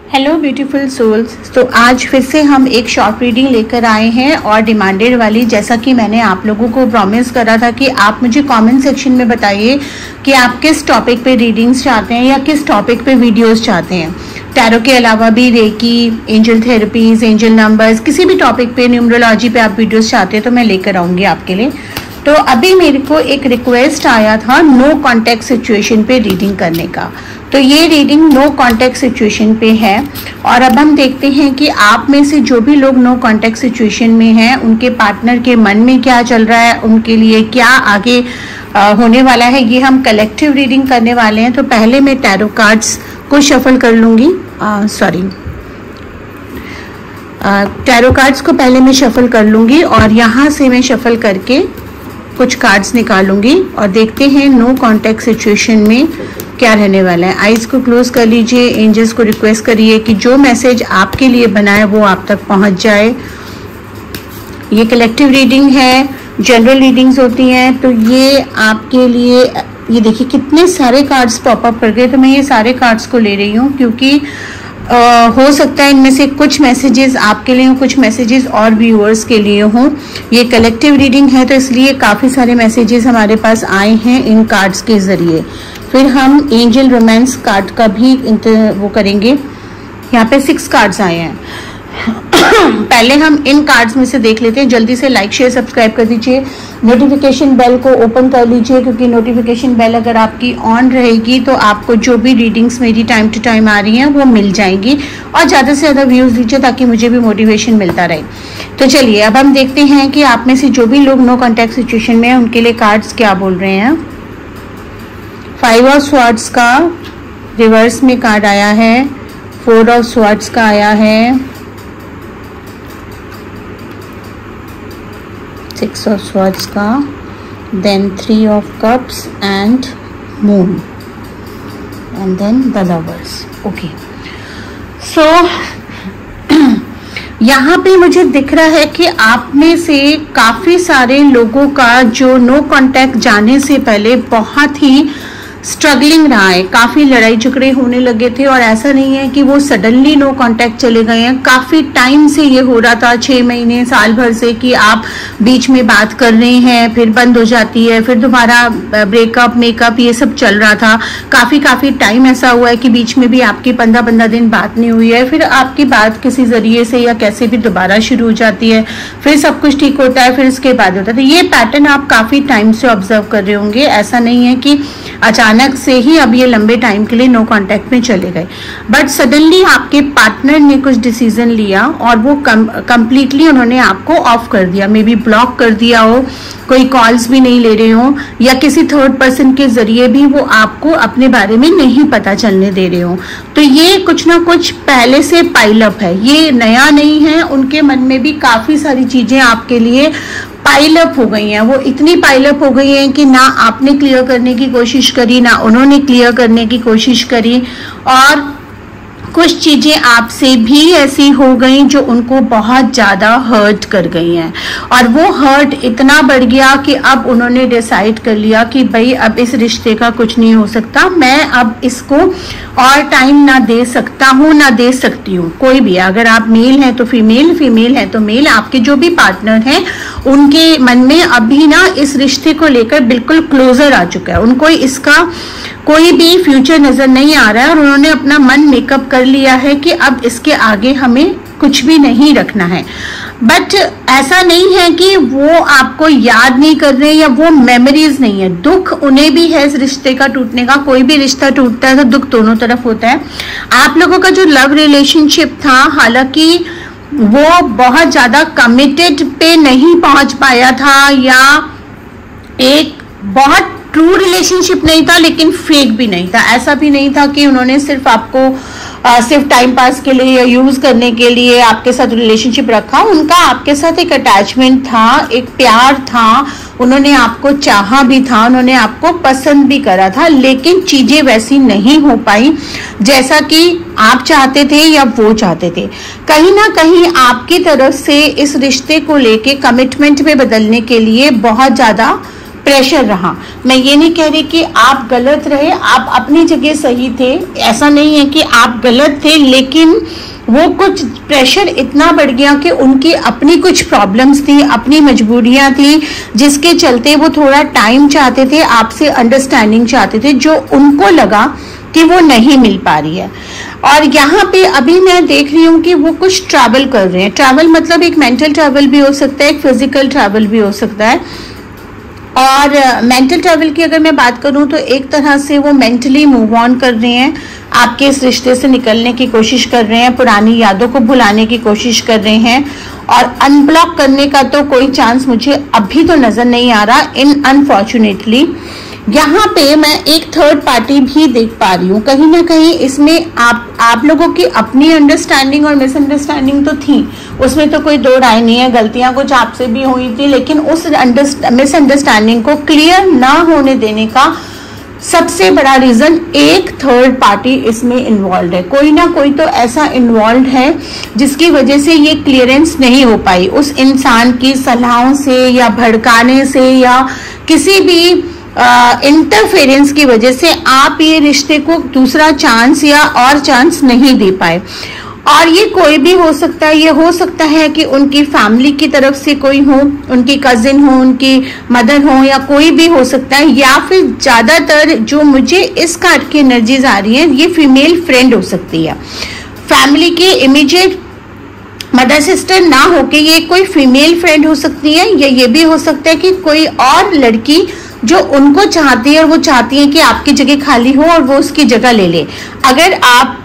Hello beautiful souls. तो आज फिर से हम एक शॉर्ट रीडिंग लेकर आए हैं और डिमांडेड वाली, जैसा कि मैंने आप लोगों को प्रॉमिस करा था कि आप मुझे कमेंट सेक्शन में बताइए कि आप किस टॉपिक पे रीडिंग्स चाहते हैं या किस टॉपिक पे वीडियोस चाहते हैं। टैरो के अलावा भी reiki, angel therapies, angel numbers, किसी भी टॉपिक पे, न्यूमरोलॉजी पे आप वीडियोस चाहते हैं तो मैं लेकर आऊँगी आपके लिए। तो अभी मेरे को एक रिक्वेस्ट आया था नो कॉन्टैक्ट सिचुएशन पे रीडिंग करने का, तो ये रीडिंग नो कॉन्टैक्ट सिचुएशन पे है। और अब हम देखते हैं कि आप में से जो भी लोग नो कॉन्टैक्ट सिचुएशन में हैं उनके पार्टनर के मन में क्या चल रहा है, उनके लिए क्या आगे होने वाला है, ये हम कलेक्टिव रीडिंग करने वाले हैं। तो पहले मैं टैरो कार्ड्स को शफल कर लूँगी, टैरो कार्ड्स को पहले मैं शफल कर लूँगी और यहाँ से मैं शफल करके कुछ कार्ड्स निकालूंगी और देखते हैं नो कॉन्टैक्ट सिचुएशन में क्या रहने वाला है। आइज को क्लोज कर लीजिए, एंजल्स को रिक्वेस्ट करिए कि जो मैसेज आपके लिए बना है वो आप तक पहुंच जाए। ये कलेक्टिव रीडिंग है, जनरल रीडिंग्स होती हैं, तो ये आपके लिए, ये देखिए कितने सारे कार्ड्स पॉपअप कर गए। तो मैं ये सारे कार्ड्स को ले रही हूँ क्योंकि हो सकता है इनमें से कुछ मैसेजेस आपके लिए हों, कुछ मैसेजेस और व्यूअर्स के लिए हों। ये कलेक्टिव रीडिंग है तो इसलिए काफ़ी सारे मैसेजेस हमारे पास आए हैं इन कार्ड्स के ज़रिए। फिर हम एंजल रोमांस कार्ड का भी वो करेंगे। यहाँ पे 6 कार्ड्स आए हैं। पहले हम इन कार्ड्स में से देख लेते हैं। जल्दी से लाइक शेयर सब्सक्राइब कर दीजिए, नोटिफिकेशन बेल को ओपन कर लीजिए क्योंकि नोटिफिकेशन बेल अगर आपकी ऑन रहेगी तो आपको जो भी रीडिंग्स मेरी टाइम टू टाइम आ रही हैं वो मिल जाएंगी। और ज़्यादा से ज़्यादा व्यूज़ दीजिए ताकि मुझे भी मोटिवेशन मिलता रहे। तो चलिए अब हम देखते हैं कि आप में से जो भी लोग नो कॉन्टैक्ट सिचुएशन में हैं उनके लिए कार्ड्स क्या बोल रहे हैं। 5 ऑफ स्वॉर्ड्स का रिवर्स में कार्ड आया है, 4 ऑफ स्वॉर्ड्स का आया है, 6 ऑफ स्वॉर्ड्स का, then 3 of cups and moon and then the lovers. Okay, so यहाँ पे मुझे दिख रहा है कि आप में से काफ़ी सारे लोगों का जो नो कॉन्टैक्ट जाने से पहले बहुत ही स्ट्रगलिंग रहा है, काफ़ी लड़ाई झगड़े होने लगे थे। और ऐसा नहीं है कि वो सडनली नो कांटेक्ट चले गए हैं, काफ़ी टाइम से ये हो रहा था, 6 महीने साल भर से, कि आप बीच में बात कर रहे हैं फिर बंद हो जाती है, फिर दोबारा ब्रेकअप मेकअप ये सब चल रहा था। काफ़ी टाइम ऐसा हुआ है कि बीच में भी आपकी 15 दिन बात नहीं हुई है, फिर आपकी बात किसी जरिए से या कैसे भी दोबारा शुरू हो जाती है, फिर सब कुछ ठीक होता है, फिर इसके बाद होता है। तो ये पैटर्न आप काफ़ी टाइम से ऑब्जर्व कर रहे होंगे। ऐसा नहीं है कि अचानक से ही अब ये लंबे टाइम के लिए नो कांटेक्ट में चले गए, बट सडनली आपके पार्टनर ने कुछ डिसीजन लिया और वो कंप्लीटली उन्होंने आपको ऑफ कर दिया, मे बी ब्लॉक कर दिया हो, कोई कॉल्स भी नहीं ले रहे हो, या किसी थर्ड पर्सन के जरिए भी वो आपको अपने बारे में नहीं पता चलने दे रहे हो। तो ये कुछ ना कुछ पहले से पाइलअप है, ये नया नहीं है। उनके मन में भी काफी सारी चीजें आपके लिए पाइलअप हो गई हैं। वो इतनी पाइलअप हो गई हैं कि ना आपने क्लियर करने की कोशिश करी, ना उन्होंने क्लियर करने की कोशिश करी, और कुछ चीजें आपसे भी ऐसी हो गई जो उनको बहुत ज्यादा हर्ट कर गई हैं। और वो हर्ट इतना बढ़ गया कि अब उन्होंने डिसाइड कर लिया कि भाई अब इस रिश्ते का कुछ नहीं हो सकता, मैं अब इसको और टाइम ना दे सकता हूँ ना दे सकती हूँ। कोई भी, अगर आप मेल हैं तो फीमेल, फीमेल है तो मेल, आपके जो भी पार्टनर हैं उनके मन में अभी ना इस रिश्ते को लेकर बिल्कुल क्लोजर आ चुका है। उनको इसका कोई भी फ्यूचर नजर नहीं आ रहा है और उन्होंने अपना मन मेकअप कर लिया है कि अब इसके आगे हमें कुछ भी नहीं रखना है। बट ऐसा नहीं है कि वो आपको याद नहीं कर रहे या वो मेमोरीज नहीं है, दुख उन्हें भी है इस रिश्ते का टूटने का। कोई भी रिश्ता टूटता है तो दुख दोनों तरफ होता है। आप लोगों का जो लव रिलेशनशिप था, हालांकि वो बहुत ज्यादा कमिटेड पे नहीं पहुंच पाया था, या एक बहुत ट्रू रिलेशनशिप नहीं था लेकिन फेक भी नहीं था। ऐसा भी नहीं था कि उन्होंने सिर्फ आपको सिर्फ टाइम पास के लिए या यूज करने के लिए आपके साथ रिलेशनशिप रखा। उनका आपके साथ एक अटैचमेंट था, एक प्यार था, उन्होंने आपको चाहा भी था, उन्होंने आपको पसंद भी करा था, लेकिन चीजें वैसी नहीं हो पाई जैसा कि आप चाहते थे या वो चाहते थे। कहीं ना कहीं आपकी तरफ से इस रिश्ते को लेके कमिटमेंट में बदलने के लिए बहुत ज्यादा प्रेशर रहा। मैं ये नहीं कह रही कि आप गलत रहे, आप अपनी जगह सही थे, ऐसा नहीं है कि आप गलत थे, लेकिन वो कुछ प्रेशर इतना बढ़ गया कि उनकी अपनी कुछ प्रॉब्लम्स थी, अपनी मजबूरियां थी, जिसके चलते वो थोड़ा टाइम चाहते थे, आपसे अंडरस्टैंडिंग चाहते थे, जो उनको लगा कि वो नहीं मिल पा रही है। और यहाँ पे अभी मैं देख रही हूँ कि वो कुछ ट्रैवल कर रहे हैं। ट्रैवल मतलब एक मेंटल ट्रैवल भी हो सकता है, एक फिजिकल ट्रैवल भी हो सकता है। और मेंटल ट्रैवल की अगर मैं बात करूं तो एक तरह से वो मेंटली मूव ऑन कर रहे हैं, आपके इस रिश्ते से निकलने की कोशिश कर रहे हैं, पुरानी यादों को भुलाने की कोशिश कर रहे हैं, और अनब्लॉक करने का तो कोई चांस मुझे अभी तो नजर नहीं आ रहा इन अनफॉर्चुनेटली। यहाँ पे मैं एक थर्ड पार्टी भी देख पा रही हूँ। कहीं ना कहीं इसमें आप लोगों की अपनी अंडरस्टैंडिंग और मिसअंडरस्टैंडिंग तो थी, उसमें तो कोई दो राय नहीं है, गलतियां कुछ आपसे भी हुई थी, लेकिन उस मिसअंडरस्टैंडिंग को क्लियर ना होने देने का सबसे बड़ा रीजन एक थर्ड पार्टी इसमें इन्वॉल्व है। कोई ना कोई तो ऐसा इन्वॉल्व है जिसकी वजह से ये क्लियरेंस नहीं हो पाई, उस इंसान की सलाहों से या भड़काने से या किसी भी इंटरफेरेंस की वजह से आप ये रिश्ते को दूसरा चांस या और चांस नहीं दे पाए। और ये कोई भी हो सकता है, ये हो सकता है कि उनकी फैमिली की तरफ से कोई हो, उनकी कजिन हो, उनकी मदर हो, या कोई भी हो सकता है, या फिर ज्यादातर जो मुझे इस कार्ड की एनर्जीज आ रही है, ये फीमेल फ्रेंड हो सकती है। फैमिली की इमीडिएट मदर सिस्टर ना होके ये कोई फीमेल फ्रेंड हो सकती है, या ये भी हो सकता है कि कोई और लड़की जो उनको चाहती है और वो चाहती है कि आपकी जगह खाली हो और वो उसकी जगह ले ले। अगर आप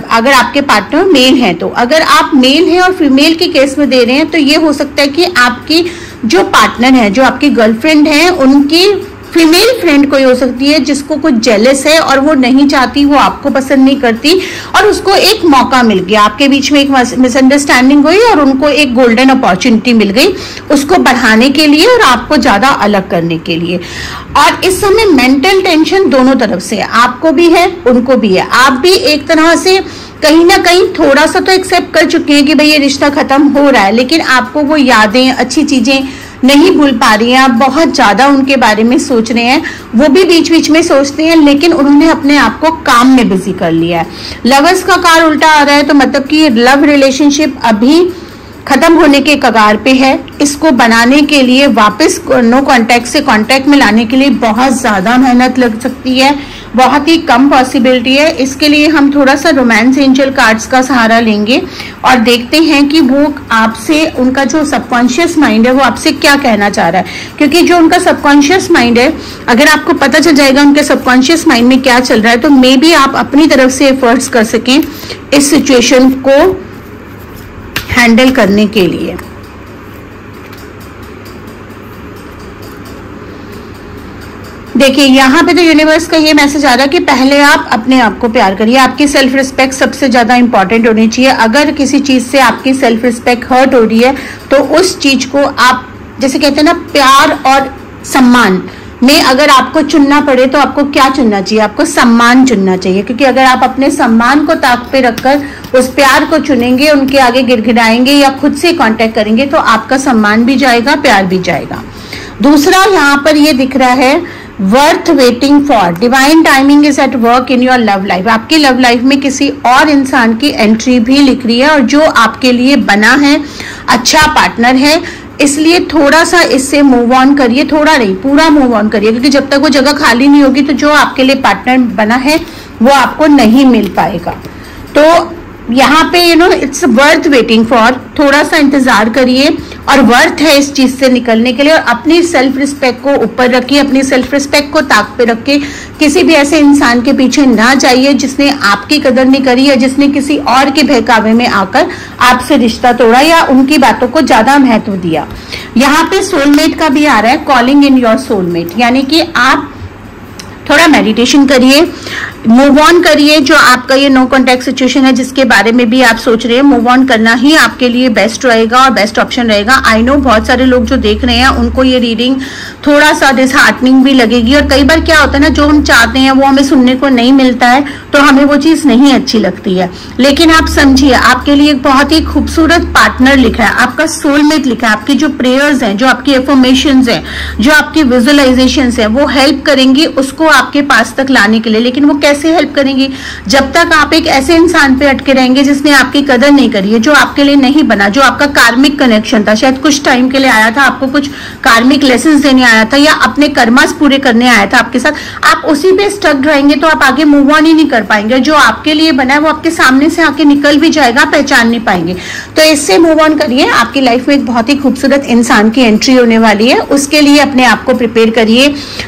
अगर आपके पार्टनर मेल हैं, तो अगर आप मेल हैं और फीमेल के केस में दे रहे हैं, तो ये हो सकता है कि आपकी जो पार्टनर है, जो आपकी गर्लफ्रेंड है, उनकी फीमेल फ्रेंड कोई हो सकती है जिसको कुछ जेलस है और वो नहीं चाहती, वो आपको पसंद नहीं करती, और उसको एक मौका मिल गया, आपके बीच में एक मिसअंडरस्टैंडिंग हुई और उनको एक गोल्डन अपॉर्चुनिटी मिल गई उसको बढ़ाने के लिए और आपको ज्यादा अलग करने के लिए। और इस समय मेंटल टेंशन दोनों तरफ से है, आपको भी है, उनको भी है। आप भी एक तरह से कहीं ना कहीं थोड़ा सा तो एक्सेप्ट कर चुके हैं कि भाई ये रिश्ता खत्म हो रहा है, लेकिन आपको वो यादें, अच्छी चीजें नहीं भूल पा रही हैं, आप बहुत ज्यादा उनके बारे में सोच रहे हैं, वो भी बीच बीच में सोचते हैं, लेकिन उन्होंने अपने आप को काम में बिजी कर लिया है। लवर्स का कार्ड उल्टा आ रहा है, तो मतलब कि लव रिलेशनशिप अभी खत्म होने के कगार पे है। इसको बनाने के लिए, वापस नो कांटेक्ट से कांटेक्ट में लाने के लिए बहुत ज्यादा मेहनत लग सकती है, बहुत ही कम पॉसिबिलिटी है। इसके लिए हम थोड़ा सा रोमांस एंजल कार्ड्स का सहारा लेंगे और देखते हैं कि वो आपसे, उनका जो सबकॉन्शियस माइंड है वो आपसे क्या कहना चाह रहा है। क्योंकि जो उनका सबकॉन्शियस माइंड है, अगर आपको पता चल जाएगा उनके सबकॉन्शियस माइंड में क्या चल रहा है, तो मे बी आप अपनी तरफ से एफर्ट्स कर सकें इस सिचुएशन को हैंडल करने के लिए। देखिए यहाँ पे तो यूनिवर्स का ये मैसेज आ रहा है कि पहले आप अपने आप को प्यार करिए, आपकी सेल्फ रिस्पेक्ट सबसे ज्यादा इंपॉर्टेंट होनी चाहिए। अगर किसी चीज से आपकी सेल्फ रिस्पेक्ट हर्ट हो रही है, तो उस चीज को आप, जैसे कहते हैं ना, प्यार और सम्मान में अगर आपको चुनना पड़े तो आपको क्या चुनना चाहिए? आपको सम्मान चुनना चाहिए। क्योंकि अगर आप अपने सम्मान को ताक पे रखकर उस प्यार को चुनेंगे, उनके आगे गिड़गिड़ाएंगे या खुद से कांटेक्ट करेंगे, तो आपका सम्मान भी जाएगा, प्यार भी जाएगा। दूसरा यहाँ पर ये दिख रहा है, worth waiting for, divine timing is at work in your love life. आपकी लव लाइफ में किसी और इंसान की एंट्री भी लिख रही है, और जो आपके लिए बना है, अच्छा पार्टनर है, इसलिए थोड़ा सा इससे मूव ऑन करिए, थोड़ा नहीं पूरा मूव ऑन करिए, क्योंकि जब तक वो जगह खाली नहीं होगी तो जो आपके लिए पार्टनर बना है वो आपको नहीं मिल पाएगा। तो यहाँ पे इट्स वर्थ वेटिंग फॉर, थोड़ा सा इंतजार करिए, और वर्थ है इस चीज से निकलने के लिए। और अपनी सेल्फ रिस्पेक्ट को ऊपर रखिए, अपनी सेल्फ रिस्पेक्ट को ताक पे रखिए, किसी भी ऐसे इंसान के पीछे ना जाइए जिसने आपकी कदर नहीं करी या जिसने किसी और के बहकावे में आकर आपसे रिश्ता तोड़ा या उनकी बातों को ज्यादा महत्व दिया। यहाँ पे सोलमेट का भी आ रहा है, कॉलिंग इन योर सोलमेट, यानी कि आप थोड़ा मेडिटेशन करिए, मूव ऑन करिए। जो आपका ये नो कॉन्टैक्ट सिचुएशन है जिसके बारे में भी आप सोच रहे हैं, मूव ऑन करना ही आपके लिए बेस्ट रहेगा और बेस्ट ऑप्शन रहेगा। आई नो बहुत सारे लोग जो देख रहे हैं उनको ये रीडिंग थोड़ा सा डिसहार्टनिंग भी लगेगी, और कई बार क्या होता है ना, जो हम चाहते हैं वो हमें सुनने को नहीं मिलता है तो हमें वो चीज नहीं अच्छी लगती है। लेकिन आप समझिए, आपके लिए एक बहुत ही खूबसूरत पार्टनर लिखा है, आपका सोलमेट लिखा है। आपकी जो प्रेयर्स हैं, जो आपकी एफर्मेशंस हैं, जो आपकी विजुअलाइजेशंस हैं, वो हेल्प करेंगी उसको आपके पास तक लाने के लिए। लेकिन वो कैसे हेल्प करेंगी? जब तक आप एक ऐसे इंसान पे अटके रहेंगे जिसने आपकी कदर नहीं करी है, जो आपके लिए नहीं बना, जो आपका कार्मिक कनेक्शन था, शायद कुछ टाइम के लिए आया था, आपको कुछ कार्मिक लेसन्स देने आया था या अपने कर्मास पूरे करने आया था आपके साथ, आप उसी पे स्टक रहेंगे तो आप आगे मूव ऑन ही नहीं कर पाएंगे। जो आपके लिए बना है वो आपके सामने से आके निकल भी जाएगा, पहचान नहीं पाएंगे। तो इससे मूव ऑन करिए। आपकी लाइफ में एक बहुत ही खूबसूरत इंसान की एंट्री होने वाली है, उसके लिए अपने आप को प्रिपेयर करिए,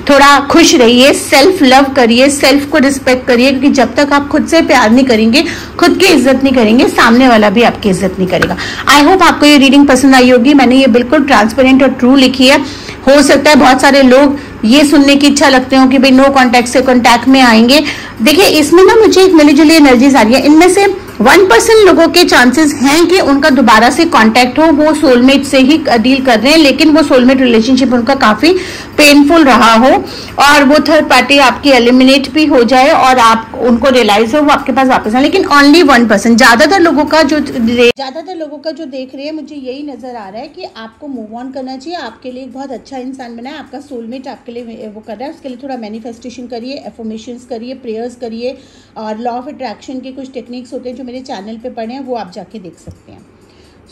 थोड़ा खुश रहिए, सेल्फ लव करिए, सेल्फ को रिस्पेक्ट करिए, क्योंकि जब तक आप खुद से प्यार नहीं करेंगे, खुद की इज्जत नहीं करेंगे, सामने वाला भी आपकी इज्जत नहीं करेगा। आई होप आपको ये रीडिंग पसंद आई होगी। मैंने ये बिल्कुल ट्रांसपेरेंट और ट्रू लिखी है। हो सकता है बहुत सारे लोग ये सुनने की इच्छा लगते हो कि भाई नो कॉन्टैक्ट से कॉन्टैक्ट में आएंगे। देखिए, इसमें ना मुझे एक मिली जुली एनर्जीज आ रही है। इनमें से 1% लोगों के चांसेस हैं कि उनका दोबारा से कांटेक्ट हो, वो सोलमेट से ही डील कर रहे हैं, लेकिन वो सोलमेट रिलेशनशिप उनका काफी पेनफुल रहा हो और वो थर्ड पार्टी आपकी एलिमिनेट भी हो जाए और आप उनको रियलाइज हो वो आपके पास वापस आए। लेकिन ओनली 1%। ज्यादातर लोगों का जो देख रहे हैं, मुझे यही नजर आ रहा है कि आपको मूव ऑन करना चाहिए। आपके लिए एक बहुत अच्छा इंसान बना है, आपका सोलमेट आपके लिए वो कर रहा है। उसके लिए थोड़ा मैनिफेस्टेशन करिए, एफर्मेशंस करिए, प्रेयर्स करिए, और लॉ ऑफ अट्रैक्शन के कुछ टेक्निक्स होते हैं जो मेरे चैनल पे पढ़े हैं, वो आप जाके देख सकते हैं।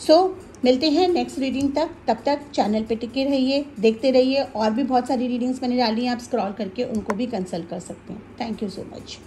सो मिलते हैं नेक्स्ट रीडिंग तक। तब तक चैनल पे टिके रहिए, देखते रहिए। और भी बहुत सारी रीडिंग्स मैंने डाली हैं, आप स्क्रॉल करके उनको भी कंसल्ट कर सकते हैं। Thank you so much.